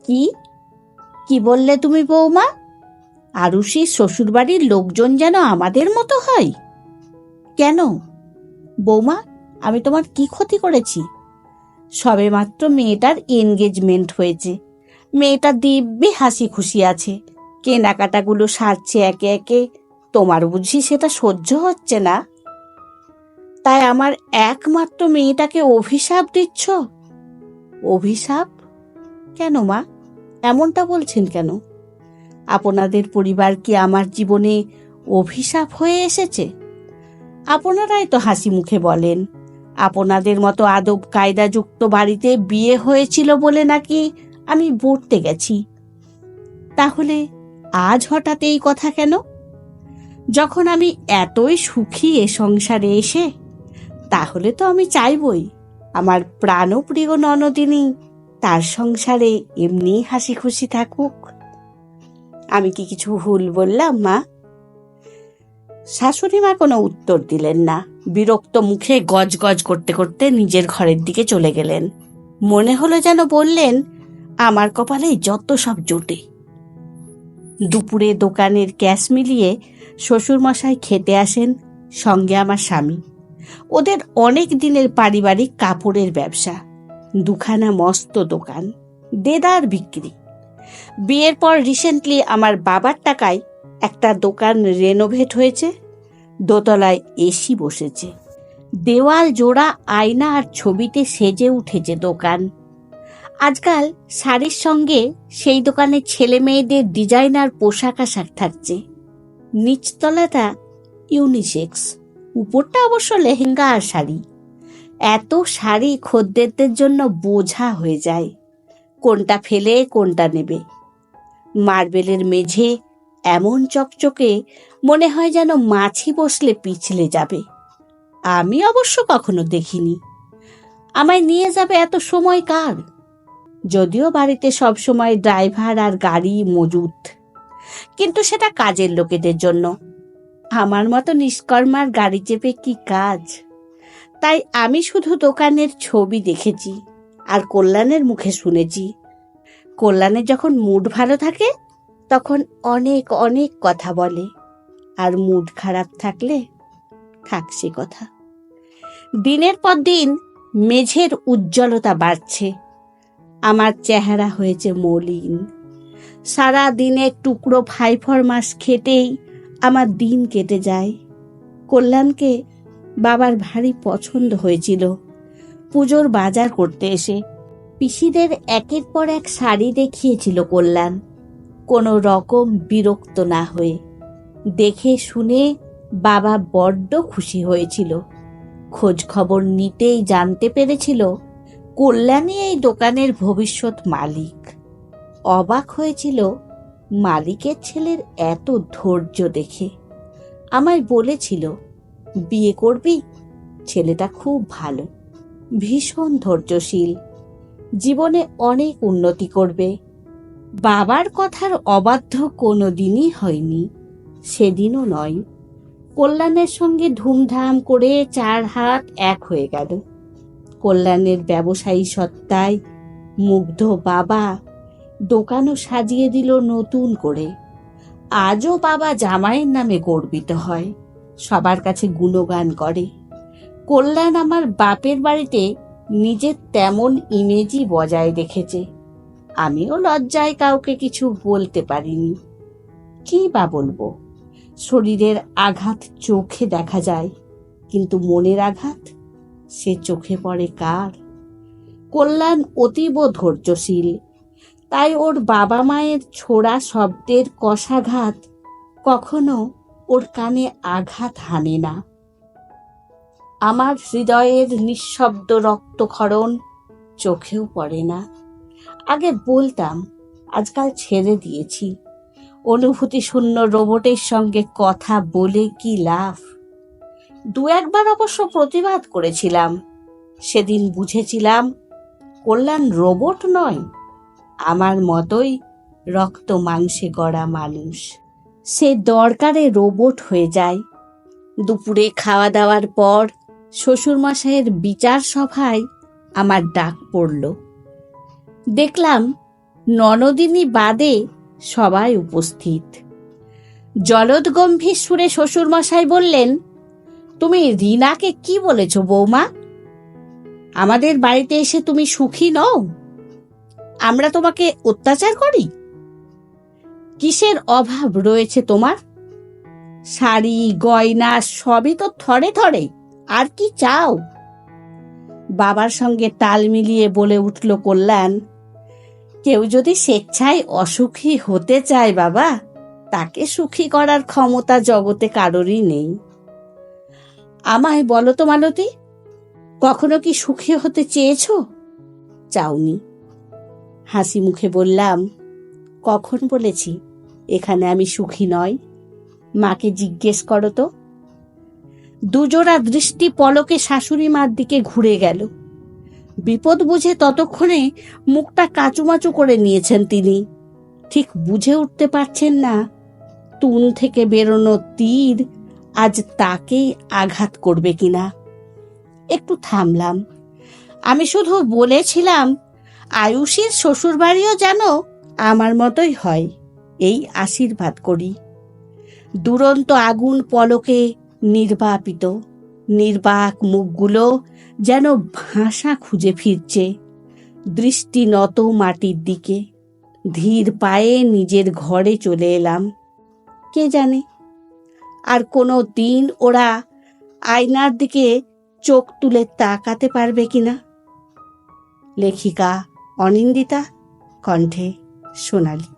কি কি বললে তুমি বৌমা? আরুষির শ্বশুরবাড়ির লোকজন যেন আমাদের মতো হয়? কেন বৌমা, আমি তোমার কি ক্ষতি করেছি? সবেমাত্র মেয়েটার এনগেজমেন্ট হয়েছে, মেয়েটা দিব্যি হাসি খুশি আছে, কেনাকাটাগুলো সারছে একে একে। তোমার বুঝি সেটা সহ্য হচ্ছে না? তাই আমার একমাত্র মেয়েটাকে অভিশাপ দিচ্ছ? অভিশাপ? কেন মা, এমনটা বলছেন কেন? আপনাদের পরিবার কি আমার জীবনে অভিশাপ হয়ে এসেছে? আপনারাই তো হাসি মুখে বলেন আপনাদের মতো আদব কায়দাযুক্ত বাড়িতে বিয়ে হয়েছিল বলে নাকি আমি বর্তে গেছি। তাহলে আজ হঠাৎ এই কথা কেন, যখন আমি এতই সুখী এ সংসারে এসে? তাহলে তো আমি চাইবই আমার প্রাণপ্রিয় ননদিনী তার সংসারে এমনি হাসি খুশি থাকুক। আমি কি কিছু ভুল বললাম মা? শাশুড়ি মা কোনো উত্তর দিলেন না, বিরক্ত মুখে গজ গজ করতে করতে নিজের ঘরের দিকে চলে গেলেন। মনে হলো যেন বললেন, আমার কপালে যত সব জোটে। দুপুরে দোকানের ক্যাশ মিলিয়ে শ্বশুরমশাই খেতে আসেন, সঙ্গে আমার স্বামী। ওদের অনেক দিনের পারিবারিক কাপড়ের ব্যবসা, দুখানা মস্ত দোকান, দেদার বিক্রি। বিয়ের পর রিসেন্টলি আমার বাবার টাকায় একটা দোকান রেনোভেট হয়েছে, দোতলায় এসি বসেছে, দেওয়াল জোড়া আয়না আর ছবিতে সেজে উঠেছে দোকান। আজকাল শাড়ির সঙ্গে সেই দোকানে ছেলে মেয়েদের ডিজাইনার পোশাক আশাক থাকছে। নিচতলাটা ইউনিসেক্স, উপরটা অবশ্য লেহেঙ্গা আর শাড়ি। এত শাড়ি খদ্দেরদের জন্য বোঝা হয়ে যায়, কোনটা ফেলে কোনটা নেবে। মার্বেলের মেঝে এমন চকচকে, মনে হয় যেন মাছি বসলে পিছলে যাবে। আমি অবশ্য কখনো দেখিনি। আমায় নিয়ে যাবে এত সময় কার? যদিও বাড়িতে সব সময় ড্রাইভার আর গাড়ি মজুত, কিন্তু সেটা কাজের লোকেদের জন্য। আমার মতো নিষ্কর্মার গাড়ি চেপে কি কাজ? তাই আমি শুধু দোকানের ছবি দেখেছি আর কল্যাণের মুখে শুনেছি। কল্যাণের যখন মুড ভালো থাকে তখন অনেক অনেক কথা বলে, আর মুড খারাপ থাকলে থাকছে কথা। দিনের পর দিন মেঝের উজ্জ্বলতা বাড়ছে, আমার চেহারা হয়েছে মলিন। সারা দিনে টুকরো ফাইফরমাস খেটেই আমার দিন কেটে যায়। কল্যাণকে বাবার ভারী পছন্দ হয়েছিল পুজোর বাজার করতে এসে। পিসিদের একের পর এক শাড়ি দেখিয়েছিল কল্যাণ, কোনো রকম বিরক্ত না হয়ে। দেখে শুনে বাবা বড্ড খুশি হয়েছিল। খোঁজ খবর নিতেই জানতে পেরেছিল কল্যাণী এই দোকানের ভবিষ্যৎ মালিক। অবাক হয়েছিল মালিকের ছেলের এত ধৈর্য দেখে। আমায় বলেছিল, বিয়ে করবি, ছেলেটা খুব ভালো, ভীষণ ধৈর্যশীল, জীবনে অনেক উন্নতি করবে। বাবার কথার অবাধ্য কোনো দিনই হয়নি, সেদিনও নয়। কল্যাণের সঙ্গে ধুমধাম করে 4 হাত এক হয়ে গেল। কল্যাণের ব্যবসায়ী সত্তায় মুগ্ধ বাবা দোকানও সাজিয়ে দিল নতুন করে। আজও বাবা জামাইয়ের নামে গর্বিত হয়, সবার কাছে গুণগান করে। কল্যাণ আমার বাপের বাড়িতে নিজের তেমন ইমেজই বজায় রেখেছে। আমিও লজ্জায় কাউকে কিছু বলতে পারিনি। কি বা বলবো? শরীরের আঘাত চোখে দেখা যায়, কিন্তু মনের আঘাত সে চোখে পড়ে কার? কল্যাণ অতীব ধৈর্যশীল, তাই ওর বাবা মায়ের ছোড়া শব্দের কষাঘাত কখনো ওর কানে আঘাত হানে না। আমার হৃদয়ের নিঃশব্দ রক্তক্ষরণ চোখেও পড়ে না। আগে বলতাম, আজকাল ছেড়ে দিয়েছি। অনুভূতি শূন্য রোবটের সঙ্গে কথা বলে কি লাভ? 2-1 বার অবশ্য প্রতিবাদ করেছিলাম। সেদিন বুঝেছিলাম কল্যাণ রোবট নয়, আমার মতোই রক্ত মাংসে গড়া মানুষ। সে দরকারে রোবট হয়ে যায়। দুপুরে খাওয়া দাওয়ার পর শ্বশুরমশাইয়ের বিচার সভায় আমার ডাক পড়ল। দেখলাম ননদিনী বাদে সবাই উপস্থিত। জলদগম্ভীর সুরে শ্বশুরমশাই বললেন, তুমি রিনাকে কি বলেছ বৌমা? আমাদের বাড়িতে এসে তুমি সুখী নও? আমরা তোমাকে অত্যাচার করি? কিসের অভাব রয়েছে তোমার? শাড়ি গয়না সবই তো থরে থরে, আর কি চাও? বাবার সঙ্গে তাল মিলিয়ে বলে উঠল কল্যাণ, কেউ যদি স্বেচ্ছায় অসুখী হতে চায় বাবা, তাকে সুখী করার ক্ষমতা জগতে কারোরই নেই। আমায় বলো তো মালতী, কখনো কি সুখী হতে চেয়েছ? চাওনি। হাসি মুখে বললাম, কখন বলেছি এখানে আমি সুখী নই? মাকে জিজ্ঞেস করো তো। দুজোড়া দৃষ্টি পলকে শাশুড়ি মার দিকে ঘুরে গেল। বিপদ বুঝে ততক্ষণে মুখটা কাচুমাচু করে নিয়েছেন তিনি। ঠিক বুঝে উঠতে পারছেন না তুন থেকে বেরোনো তীর আজ তাকেই আঘাত করবে কিনা। একটু থামলাম। আমি শুধু বলেছিলাম, আয়ুষীর শ্বশুরবাড়িও যেন আমার মতোই হয়, এই আশীর্বাদ করি। দুরন্ত আগুন পলকে নির্বাপিত, নির্বাক মুখগুলো যেন ভাষা খুঁজে ফিরছে। দৃষ্টি নত মাটির দিকে। ধীর পায়ে নিজের ঘরে চলে এলাম। কে জানে আর কোনো দিন ওরা আয়নার দিকে চোখ তুলে তাকাতে পারবে কিনা। লেখিকা অনিন্দিতা, কণ্ঠে সোনালী।